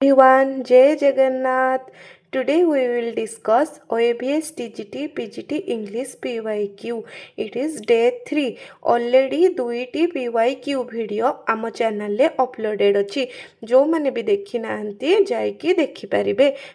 Everyone, Jai Jagannath. Today we will discuss OAVS TGT PGT English PYQ. It is day 3. Already 2टी PYQ video आम channel रे uploaded अच्छी जो मैंने भी देखी ना जाइकी देखिपारे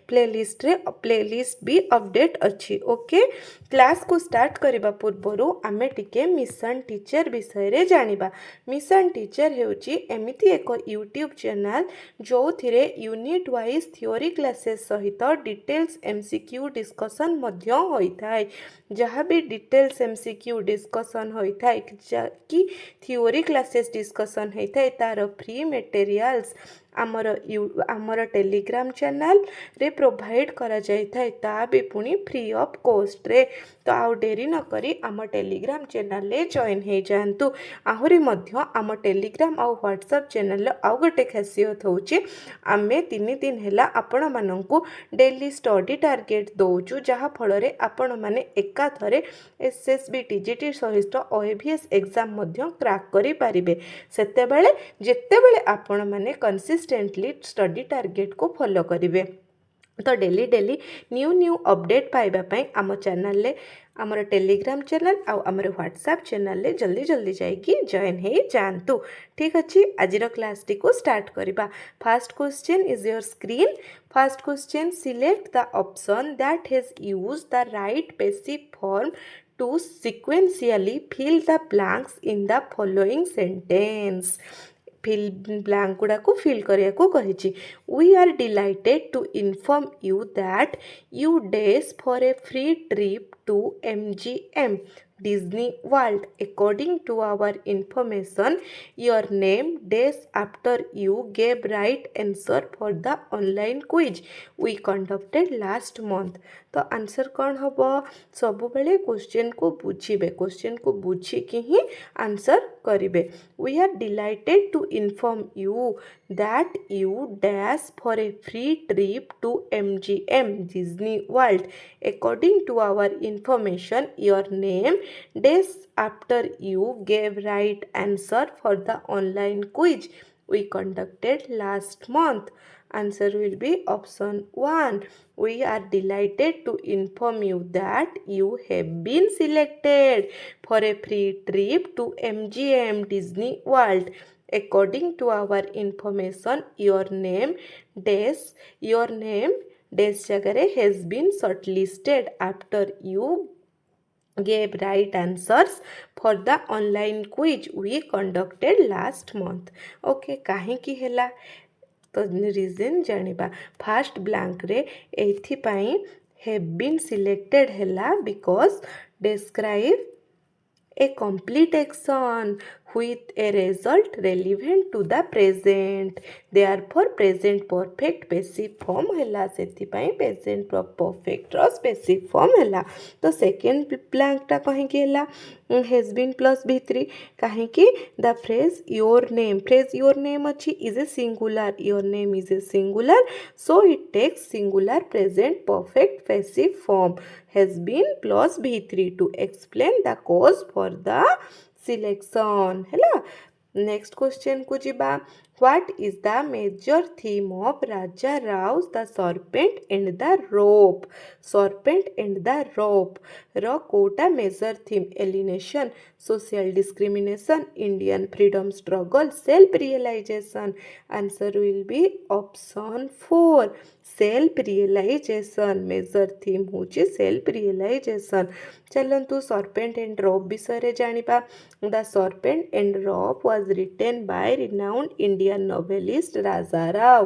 प्लेलिस्ट भी अपडेट अच्छी ओके क्लास को स्टार्ट करने पूर्वर आमे टिके मिशन टीचर विषय रे जानिबा। मिशन टीचर हेउची एमिति एक यूट्यूब चैनल जो थिरे यूनिट वाइज थियोरी क्लासेस सहित डिटेल्स एमसीक्यू डिस्कशन मध्य होइथाय। जहाँ भी डिटेल्स एमसीक्यू डिस्कशन होइथाय कि थियोरी क्लासेस डिस्कशन होइथाय तार फ्री मटेरियल्स आमर टेलीग्राम चैनल रे प्रोवाइड करा जाइथाय ता भी पुणी फ्री ऑफ कॉस्ट रे। तो आउ डेरी न करी आम टेलीग्राम चैनल रे जॉइन हो जातु। आहुरी मध्य आम टेलीग्राम आउ व्हाट्सएप चैनल आउ गोटे खासियत होउची आमे 3 दिन हैला आपण मानंकु डेली स्टडी टार्गेट दउचु जहाँ फल रे आपण माने एका थरे एसएसबी टीजीटी सहित ओएवीएस एग्जाम मध्य क्रैक करि पारिबे। सेतेबेले जेतेबेले आपण माने कंसिस्टेंटली स्टडी टार्गेट को फॉलो करिवे। तो डेली न्यू अपडेट पाइबा आम चैनल ले आमर टेलीग्राम चैनल आउ आमर व्हाट्सएप चैनल ले जल्दी जाइकी जॉइन हो जातु। ठीक अच्छे आज क्लास टी को स्टार्ट करवा। First question is your screen. First question select the option that has use the right passive form to sequentially fill the blanks in the following sentence. fill blank गुड़ा को fill करिया को कहिची। We are delighted to inform you that you dash for a free trip to MGM Disney World. According to our information, your name dash after you gave right answer for the online quiz we conducted last month. तो answer कौन हम सब बेले question को बुझीबे question को बुझिकी ही answer करिवे। We are delighted to inform you that you dash for a free trip to MGM Disney World. According to our information, your name dash after you gave right answer for the online quiz we conducted last month. Answer will be option 1. We are delighted to inform you that you have been selected for a free trip to MGM Disney World. According to our information, your name dash jagare has been shortlisted after you gave right answers for the online quiz we conducted last month. Okay, काहे की हेला तो reason जानिबा। First blank रे एथिपाई have been selected हैला because describe a complete action with a result relevant to the present. Therefore present perfect passive form हैला सेथिपाई present perfect रो passive form हैला। तो second blank टा कहीं के हैला has been plus v3 कहीं की the phrase your name अच्छी is a singular, your name is a singular, so it takes singular present perfect passive form has been plus v3 to explain the cause for the selection हैला। Next question को जीबा। What is the major theme of Raja Rao the serpent and the rope. Serpent and the rope रो कोटा major theme alienation, social discrimination, Indian freedom struggle, self realisation. Answer will be option 4 self realisation. Major theme होची self realisation. चलतु serpent and rope विषय जानिबा। The serpent and रोप was written by renowned Indian novelist Raja Rao,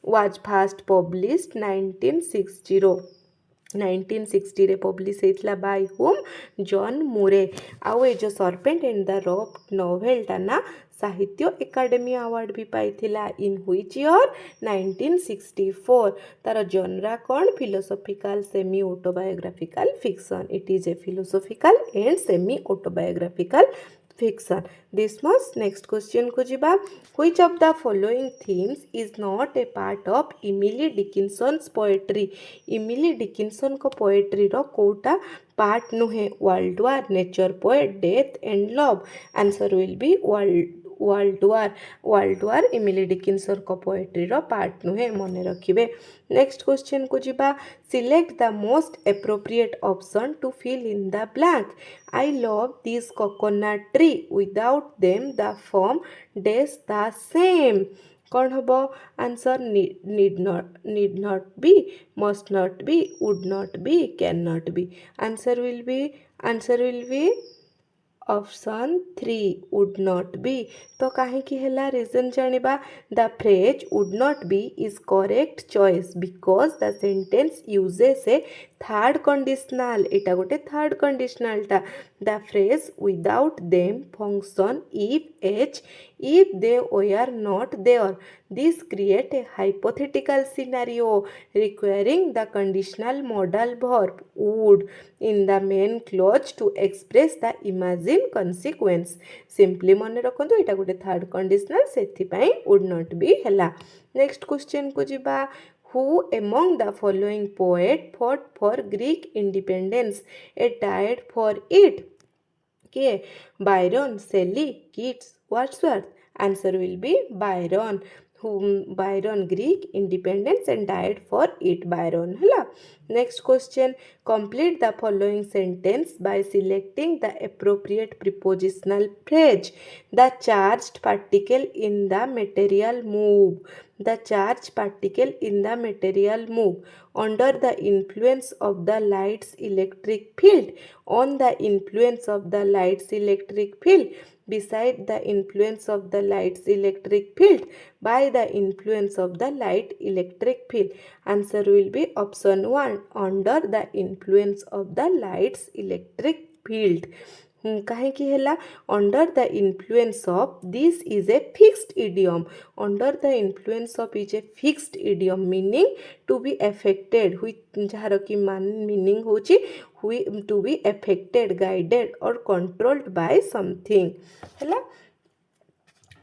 was first published 1960 रे publish होता bye home John मुरे। आउ ए जो सर्पेंट एंड द रोप नोवेलटा ना साहित्य एकाडेमी अवार्ड भी पाइथिला इन व्हिच ईयर 1964। तार जनरा कौन philosophical semi autobiographical fiction. It is a philosophical and semi autobiographical fiction. This must next question को जीबा। Which of the following themes is not a part of Emily Dickinson's poetry? Emily Dickinson को poetry रो Kota part नुहे। World War, nature poet, death and love. Answer will be world war Emily Dickinson को poetry रो part नुहे मन रखिबे। Next question को जिबा select the most appropriate option to fill in the blank. I love this coconut tree without them the form days the same. कौन हम answer need not be, must not be, would not be, can not be. Answer will be option 3 would not be. तो कहीं है reason जानिबा the phrase would not B is correct choice because the sentence uses A third conditional. एटा गोटे third conditional टा। The phrase without them function if they were not there. This create a hypothetical scenario requiring the conditional modal verb would in the main clause to express the imagined consequence. Simply मन रखंतु एटा गोटे third conditional सेथि पई would not be हला। Next question को जिबा Who among the following poet fought for Greek independence and died for it? किए Byron, Shelley, Keats, Wordsworth. Answer will be Byron. Byron Greek independence and died for it Byron हला। Next question complete the following sentence by selecting the appropriate prepositional phrase. The charged particle in the material move. The charged particle in the material move under the influence of the light's electric field, on the influence of the light's electric field, beside the influence of the light's electric field, by the influence of the light electric field. Answer will be option 1 under the influence of the light's electric field. कहीं है under the influence of this is a fixed idiom. Under the influence of is a fixed idiom meaning to be affected जार कि meaning होची to be affected guided or controlled by something है।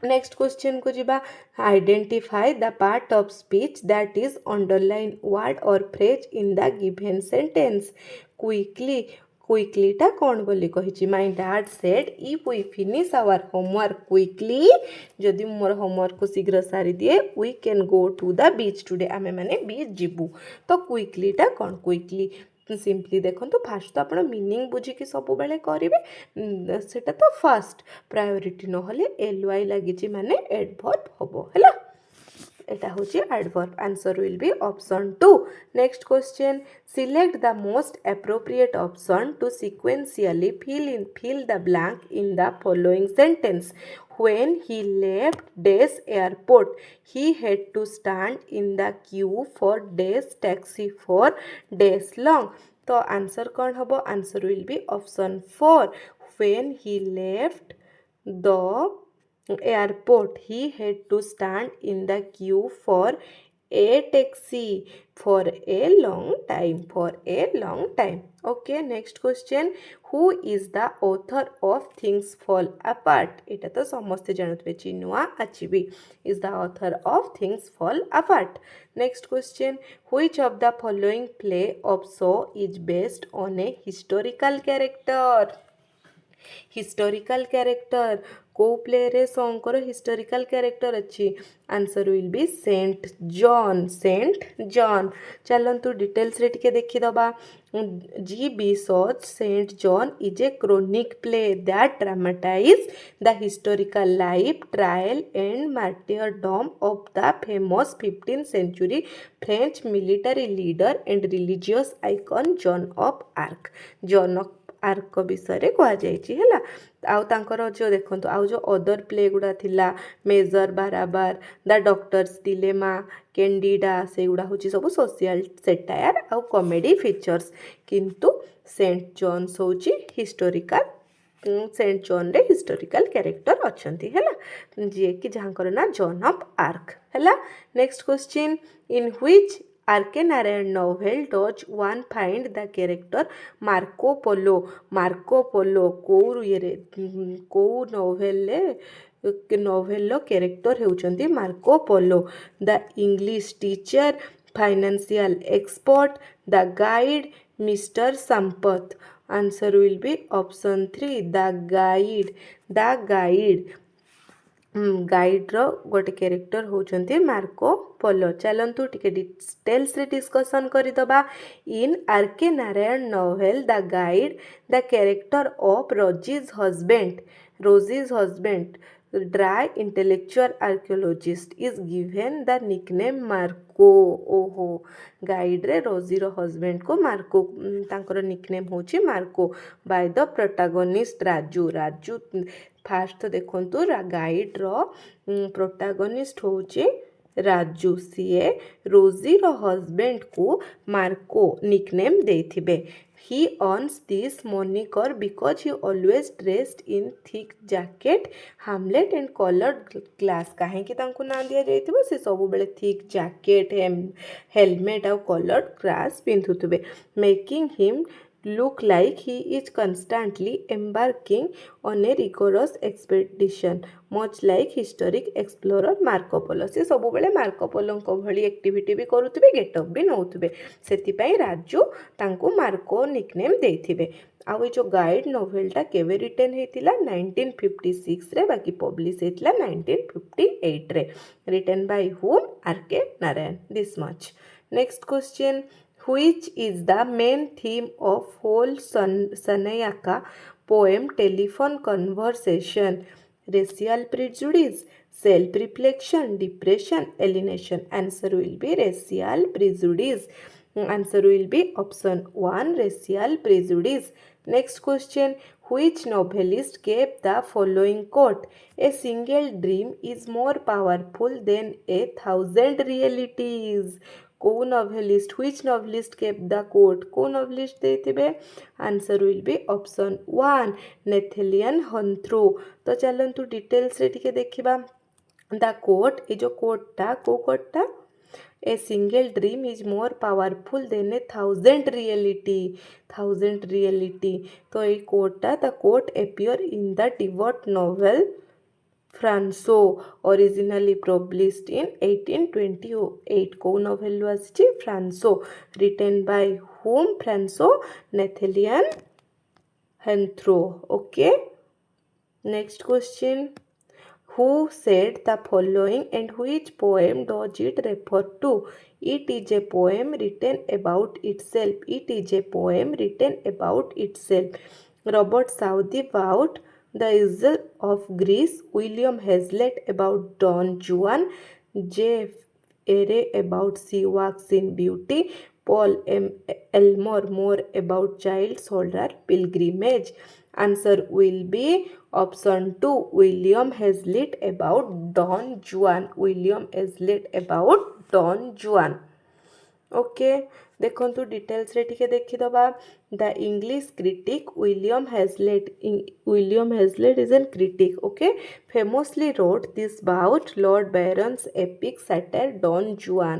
Next question को जिबा identify the part of speech that is underline word or phrase in the given sentence. Quickly टा कौन बोली कही my dad said if we finish our homework quickly जदि मोर homework को शीघ्र सारी दिए we can go to the beach today आमे माने बीच जीवु। तो क्विकली टा कौन क्विकली सिंपली देखो तो फास्ट तो आपण मीनिंग बुझिकी सब बेले करेंगे सेटा तो फास्ट प्रायोरिटी नहले ly लगी माने एडवर्ब हबो हैला। एटा होची adverb. Answer will be option 2। Next question select the most appropriate option to sequentially fill the blank in the following sentence. When he left Dash airport, he had to stand in the queue for Dash taxi for days long. तो answer कौन हबो? Answer will be option 4। When he left the airport, he had to stand in the queue for a taxi for a long time. Okay, next question. Who is the author of Things Fall Apart? एटा तो समस्ते जानते चिन्हुआ अचिबी is the author of Things Fall Apart. Next question. Which of the following play of show is based on a historical character? Historical character को play रे सॉन्ग करो historical character अच्छी। Answer will be Saint Joan. चलतु details रे टिके देखि दबा। G bishop Saint Joan is a chronicle play that dramatize the historical life trial and martyrdom of the famous 15th century French military leader and religious icon Joan of Arc विषय कहुई है। जो देखो आउ जो अदर प्ले गुड़ा थिला Major Barbara the doctor's dilemma Candida से गुड़ा हूँ सब सोशल सेटायर आउ कॉमेडी फीचर्स किंतु सेंट जॉन्स हूँ हिस्टोरिकल सेंट जॉन रे हिस्टोरिकल कैरेक्टर अच्छी है जी कि जहाँ ना जॉन ऑफ आर्क है। Next question in which R K. Narayan novel does one find the character Marco Polo कौ नोवेल कैरेक्टर होउचंती Marco Polo. The English teacher financial expert the guide mister Sampath. Answer will be option 3 the guide. ଗାଇଡ଼ର ଗୋଟେ character ହେଉଛନ୍ତି Marco Polo. ଚାଲନ୍ତୁ ଟିକେ ଡିଟେଲ୍ସରେ discussion କରିଦେବା। In R K. Narayan novel the guide the character of Rosie's husband dry intellectual archaeologist is given the nickname Marco. ଓହୋ, ଗାଇଡ଼ରେ ରୋଜିର ହଜବେଣ୍ଡକୁ ମାର୍କୋ, ତାଙ୍କର ନିକନେମ୍ ହେଉଛି Marco by the protagonist Raju. First ଦେଖନ୍ତୁ ଗାଇଡ଼ର ପ୍ରୋଟାଗନିଷ୍ଟ ହେଉଛି ରାଜୁ। ସିଏ ରୋଜିର ହଜବେଣ୍ଡକୁ ମାର୍କୋ ନିକନେମ୍ ଦେଇଥିବେ। He earns this moniker because he always dressed in thick jacket, hamlet and colored glass। କାହିଁକି ତାଙ୍କୁ ନାଁ ଦିଆଯାଇଥିବ? ସେ ସବୁବେଳେ thick jacket, helmet ଆଉ colored glass ପିନ୍ଧୁଥିବେ। Making him look like he is constantly embarking on a rigorous expedition, much like historic explorer Marco polo. ସେ ସବୁବେଳେ Marco ପୋଲୋଙ୍କ ଭଳି activity ବି କରୁଥିବେ, ଗେଟଅପ୍ ବି ନେଉଥିବେ। ସେଥିପାଇଁ ରାଜୁ ତାଙ୍କୁ ମାର୍କୋ ନିକନେମ୍ ଦେଇଥିବେ। ଆଉ ଏ ଯେଉଁ ଗାଇଡ଼ ନୋଭେଲଟା କେବେ ରିଟେନ୍ ହେଇଥିଲା? 1956ରେ, ବାକି ପବ୍ଲିଶ ହେଇଥିଲା 1958ରେ। Written by whom? R K. Narayan. This much. Next question, which is the main theme of whole Sanayaka poem Telephone Conversation? Racial prejudice, self-reflection, depression, alienation. Answer will be racial prejudice. Answer will be option 1, racial prejudice. Next question, which novelist gave the following quote? A single dream is more powerful than 1,000 realities। କୋଉ novelist? which novelist gave the quote? କୋଉ novelist ଦେଇଥିବେ? Answer will be option 1, ନେଥେଲିଆନ୍ ହନ୍ଥ୍ରୋ। ତ ଚାଲନ୍ତୁ ଡିଟେଲ୍ସରେ ଟିକେ ଦେଖିବା। ଦ coat, ଏ ଯେଉଁ କୋଟ୍ଟା, କୋଉ Kotta? A single dream is more powerful than 1,000 reality। 1,000 reality। ତ এই Kotta, the quote appear in the debut novel Franco, originally published in 1828। କୋଉ ନୋଭେଲରୁ ଆସିଛି? Franco। written by whom? Franco, Nathaniel ହନ୍ଥ୍ରୋ। Okay, next question, who said the following and which poem does it refer to? It is a poem written about itself। It is a poem written about itself। Robert Southey about the Isle of Greece, William Hazlitt about Don Juan, J. Eyre about She Walks in Beauty, Paul M. Elmore more about Childe Harold Pilgrimage। Answer will be option 2, William Hazlitt about Don Juan। William Hazlitt about Don Juan। Okay, ଦେଖନ୍ତୁ ଡିଟେଲ୍ସରେ ଟିକେ ଦେଖିଦେବା। The English critic William Hazlitt is an critic, okay, famously wrote this about Lord Byron's epic satire Don Juan।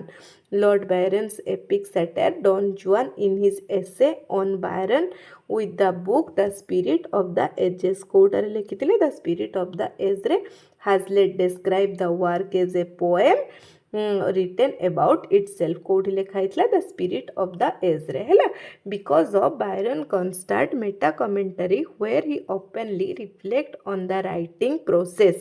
Lord Byron's epic satire Don Juan in his essay on Byron with the book The Spirit of the Ages। କୋଉଟାରେ ଲେଖିଥିଲେ? The Spirit of the Agesରେ Hazlitt described the work as a poem written about itself। କୋଉଠି ଲେଖା ହେଇଥିଲା? The Spirit of the Agesରେ, ହେଲା। Because of Byron constant meta commentary where he openly reflect on the writing process,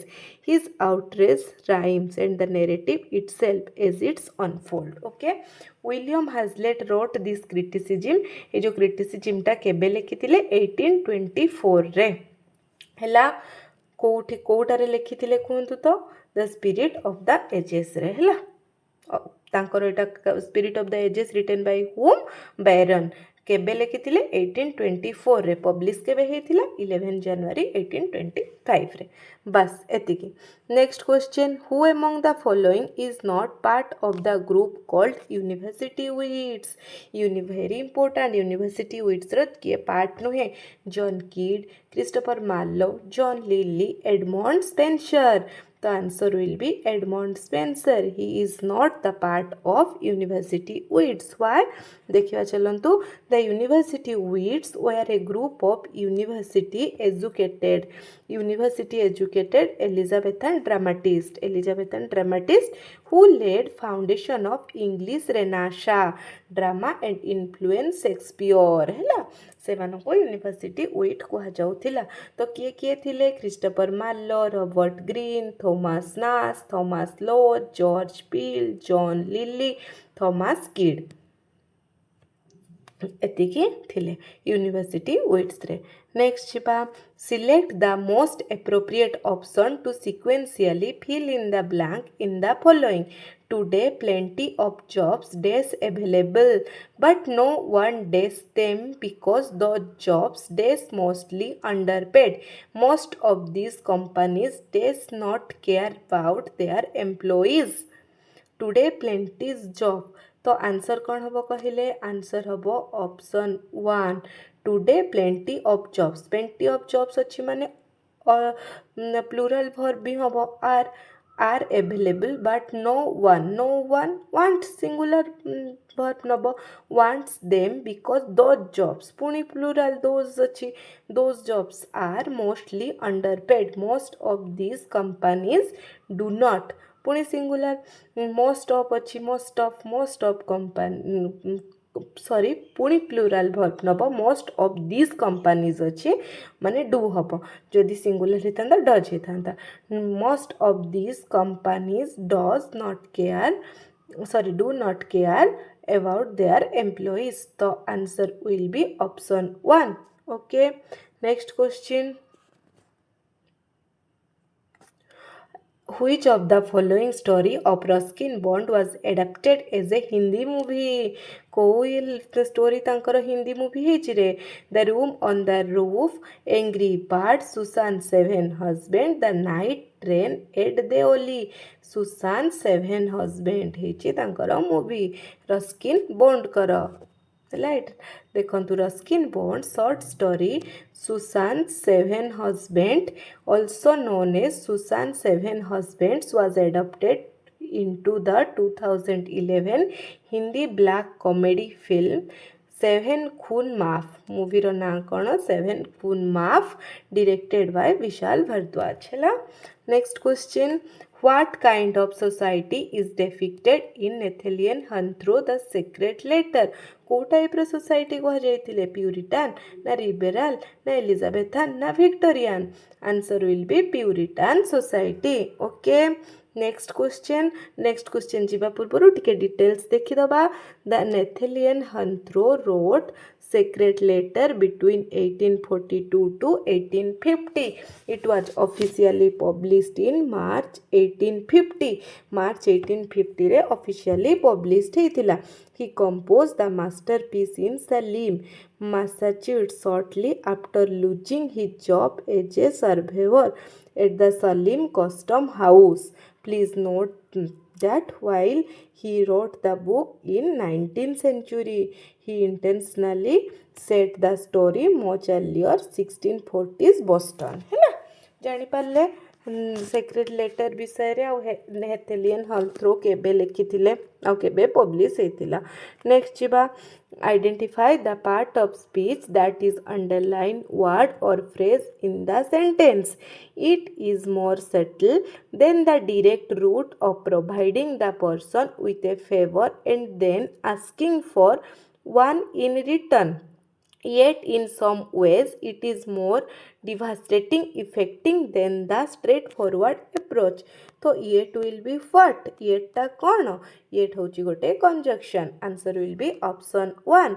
his outrage rhymes and the narrative itself as it's unfold। okay, William Hazlitt wrote this criticism। ଏ ଯେଉଁ criticismଟା କେବେ ଲେଖିଥିଲେ? 1824ରେ, ହେଲା। କୋଉଟାରେ ଲେଖିଥିଲେ କୁହନ୍ତୁ ତ? ଦ spirit of ଦ ଏଜେସ୍ରେ, ହେଲା। ତାଙ୍କର ଏଇଟା spirit of the ages written by whom? Byron. କେବେ ଲେଖିଥିଲେ? 1824ରେ। ପବ୍ଲିଶ କେବେ ହେଇଥିଲା? 11 ଜାନୁଆରୀ 1825ରେ। ବାସ୍ ଏତିକି। Next question, who among the following is not part of the group called university wits? Very important. University ୱିଟ୍ସର କିଏ ପାର୍ଟ ନୁହେଁ? John Kyd, Christopher Marlowe, John Lyly, Edmund Spenser. The answer will be Edmund Spencer। He is not the part of University Wits। Why? देखिए चलंतु। The University Wits were a group of university educated Elizabethan dramatists who laid foundation of English Renaissance drama and influence Shakespeare ହେଲା ସେମାନଙ୍କୁ university with କୁହାଯାଉଥିଲା ତ କିଏ କିଏ ଥିଲେ Christopher Marlowe Robert Greene Thomas Nashe Thomas ଲୋ George Peele John Lyly Thomas Kyd ଏତିକି ଥିଲେ ୟୁନିଭର୍ସିଟି ୱିଟ୍ସରେ ନେକ୍ସଟ ଯିବା select the most appropriate option to sequentially fill in the blank in the following. Today plenty of jobs days available but no one does them because those jobs days mostly underpaid. Most of these companies does not care about their employees. Today plenty job तो answer कौन हम कहले answer हम option 1 today plenty of jobs अच्छी माने plural verb भी हम are available but no one want singular verb नब wants them because those jobs पुणी प्लूरल दोज अच्छी those jobs are mostly underpaid most of these companies do not पुणी singular most of अच्छी most of company sorry पुणी plural verb नब most of these companies अच्छे माने do हम जदि सिंगुलर होता डज होता most of these companies does not care sorry do not care about their employees तो answer will be option 1 okay next question Which of the following story of Ruskin Bond was adapted as a Hindi movie? कोई story तांकर Hindi movie है the room on the roof angry bird Susanna's seven husband the night train at Deoli Susanna's seven husband है movie Ruskin Bond कर राइट देखु Ruskin Bond short story Susanna's seven husband also known as Susan's Seven Husbands was adapted into the 2011 Hindi black comedy film Seven Khun Maaf movie रो ना कौन Seven Khun Maaf directed by Vishal Bhardwaj है next question What kind of society is depicted in Nathaniel Hunthrow the Secret Letter? को type रो society कह जाइथिले Puritan ना liberal ना एलिजाबेथान ना Victorian answer will be Puritan society okay next question जीवा पूर्व टिके डिटेल्स देखिदबा द नेथेलियन हंथ्रो wrote secret letter between 1842 to 1850 it was officially published in March 1850 रे officially published हेतिला he composed the masterpiece in Salem Massachusetts shortly after losing his job as a surveyor at the Salem Custom House please note that while he wrote the book in 19th century he intentionally set the story much earlier 1640s Boston है जानी पाले secret letter विषय रे नेथेलियन हंथ्रो केबे लिखिथिले आ केबे publish हेतिला नेक्स्ट जीवा identify the part of speech that is underline word or phrase in the sentence it is more subtle than the direct route of providing the person with a favour and then asking for one in return yet in some ways it is more devastating affecting than the straightforward approach तो yet will be what yet टा कौन yet होची गोटे conjunction answer will be option 1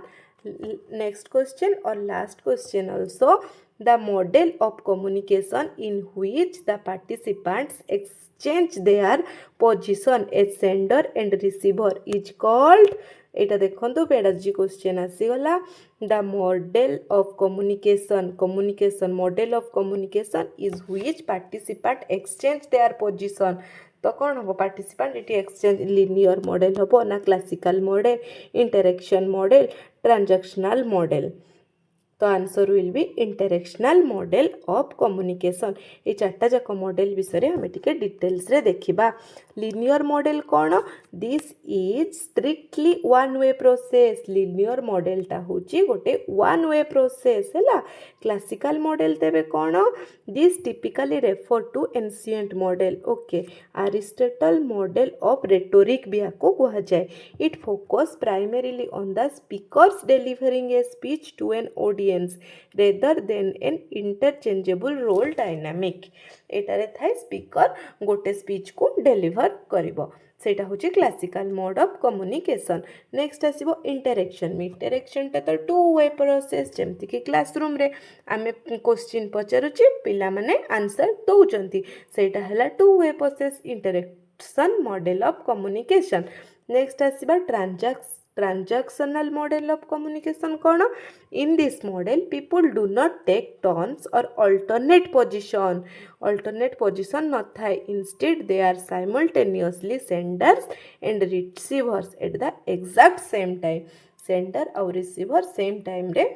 next question or last question also the model of communication in which the participants exchange their position as sender and receiver is called एटा देखो पेडाजी question आसीगला the model of communication model of communication is which participant exchange their position तो कौन हम participant ये exchange linear model हम ना classical model interaction model transactional model तो answer will be interactional model of communication. ये चार्टा जाक मॉडल विषय आम टिके डिटेल्स रे देखिबा। लिनियर मॉडल कौन? This is strictly one way process. Linear मॉडलटा होची गोटे वन वे प्रोसेस है। क्लासिकल मॉडल तेबे कौन? This typically refer to ancient model. Okay, Aristotle model of rhetoric भी आपको कहा जाए। It focus primarily on the speaker's delivering a speech to an audience rather than an interchangeable role dynamic। एटारे थाए speaker गोटे speech को deliver करिवो, सेटा होची classical mode of communication. Next आसीबो इंटरेक्शन। इंटरेक्शन टा तो टू वे प्रोसेस, जेमति कि क्लासरूम रे आमे क्वेश्चन पचारुची, पिला माने आंसर दउचंती, सेटा हला two way process, interaction model of communication. Next आसीबा transactional model of communication कौन? In this model people do not take turns or alternate position न थाए। instead they are simultaneously senders and receivers at the exact same time। sender और receiver same time रे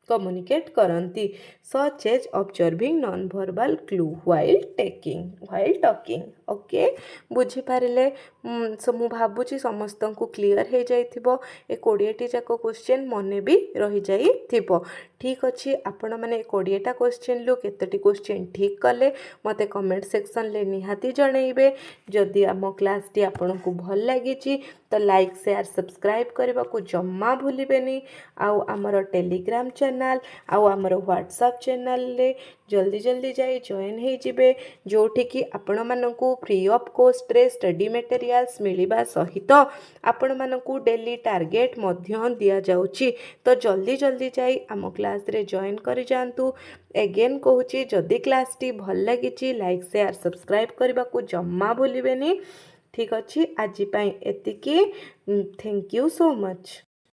communicate करती। Such as observing non verbal clue while talking. Okay, बुझीपारे? मु भावुची समस्त को क्लीयर हो जाइथिबो। ए 20टी जाक क्वेश्चन मने भी रही जाइथिबो। ठीक अच्छे, आपण मैंने 20टा क्वेश्चन लु केतोटी क्वेश्चन ठीक कले मते कमेंट सेक्शन ले निहाती जणैबे। जदि आम क्लास टी आपन को भल लागिची तो लाइक शेयर सब्सक्राइब करने को जम्मा भूलिबेनी। आउ आमर टेलीग्राम चैनल आउ आमर व्हाट्सएप चैनल रे जल्दी जल्दी जाई जॉइन हो जिबे, जोठी कि आपण मानकू फ्री ऑफ कॉस्ट रे स्टडी मटेरियल्स मिलिबा सहित आपण मानकू डेली टारगेट मध्य दिया जाउची। तो जल्दी जल्दी जाई आम क्लास रे जॉइन करि जांतु। एगेन कहूची, जदि क्लास टी भल लागिची लाइक शेयर सब्सक्राइब करने को जम्मा भूलिबेनी। ठीक अच्छे, आज एतिकी। Thank you so much.